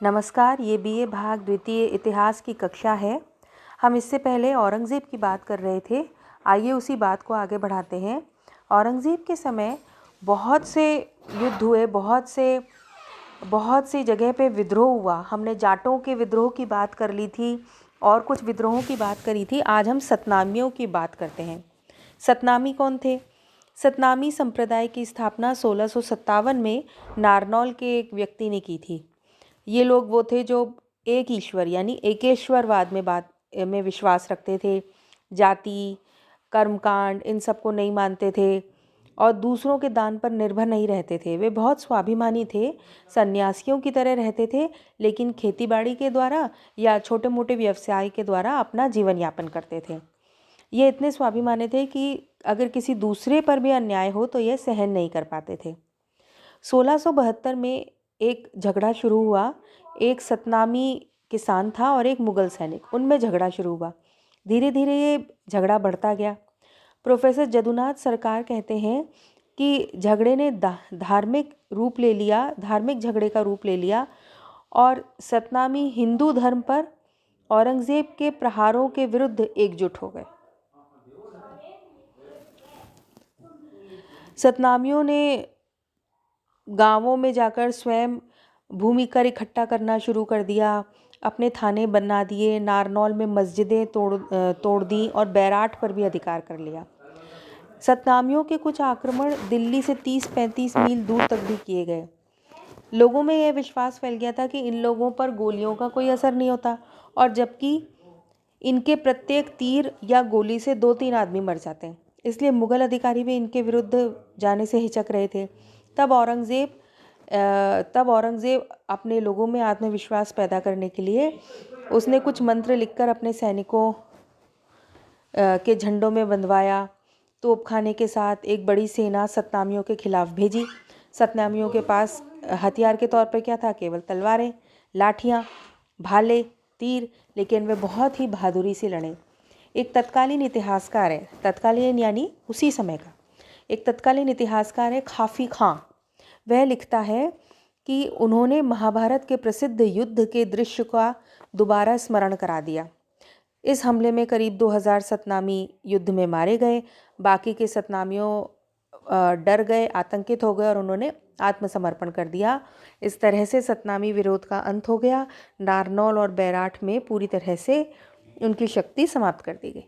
नमस्कार, ये बीए भाग द्वितीय इतिहास की कक्षा है। हम इससे पहले औरंगज़ेब की बात कर रहे थे। आइए उसी बात को आगे बढ़ाते हैं। औरंगज़ेब के समय बहुत से युद्ध हुए, बहुत सी जगह पे विद्रोह हुआ। हमने जाटों के विद्रोह की बात कर ली थी और कुछ विद्रोहों की बात करी थी। आज हम सतनामियों की बात करते हैं। सतनामी कौन थे? सतनामी संप्रदाय की स्थापना 1657 में नारनौल के एक व्यक्ति ने की थी। ये लोग वो थे जो एक ईश्वर यानी एकेश्वरवाद में विश्वास रखते थे। जाति, कर्मकांड इन सबको नहीं मानते थे और दूसरों के दान पर निर्भर नहीं रहते थे। वे बहुत स्वाभिमानी थे, सन्यासियों की तरह रहते थे, लेकिन खेतीबाड़ी के द्वारा या छोटे मोटे व्यवसाय के द्वारा अपना जीवन यापन करते थे। ये इतने स्वाभिमानी थे कि अगर किसी दूसरे पर भी अन्याय हो तो ये सहन नहीं कर पाते थे। 1672 में एक झगड़ा शुरू हुआ। एक सतनामी किसान था और एक मुगल सैनिक, उनमें झगड़ा शुरू हुआ। धीरे धीरे ये झगड़ा बढ़ता गया। प्रोफेसर जदुनाथ सरकार कहते हैं कि झगड़े ने धार्मिक झगड़े का रूप ले लिया और सतनामी हिंदू धर्म पर औरंगज़ेब के प्रहारों के विरुद्ध एकजुट हो गए। सतनामियों ने गांवों में जाकर स्वयं भूमि कर इकट्ठा करना शुरू कर दिया, अपने थाने बना दिए, नारनौल में मस्जिदें तोड़ दी और बैराठ पर भी अधिकार कर लिया। सतनामियों के कुछ आक्रमण दिल्ली से 30-35 मील दूर तक भी किए गए। लोगों में यह विश्वास फैल गया था कि इन लोगों पर गोलियों का कोई असर नहीं होता और जबकि इनके प्रत्येक तीर या गोली से 2-3 आदमी मर जाते हैं। इसलिए मुगल अधिकारी भी इनके विरुद्ध जाने से हिचक रहे थे। तब औरंगज़ेब अपने लोगों में आत्मविश्वास पैदा करने के लिए उसने कुछ मंत्र लिखकर अपने सैनिकों के झंडों में बंधवाया। तोपखाने के साथ एक बड़ी सेना सतनामियों के खिलाफ भेजी। सतनामियों के पास हथियार के तौर पर क्या था? केवल तलवारें, लाठियाँ, भाले, तीर, लेकिन वे बहुत ही बहादुरी से लड़े। एक तत्कालीन इतिहासकार है, तत्कालीन यानी उसी समय का एक तत्कालीन इतिहासकार है खाफी खां। वह लिखता है कि उन्होंने महाभारत के प्रसिद्ध युद्ध के दृश्य का दोबारा स्मरण करा दिया। इस हमले में करीब 2000 सतनामी युद्ध में मारे गए। बाकी के सतनामियों डर गए, आतंकित हो गए और उन्होंने आत्मसमर्पण कर दिया। इस तरह से सतनामी विरोध का अंत हो गया। नारनौल और बैराठ में पूरी तरह से उनकी शक्ति समाप्त कर दी गई।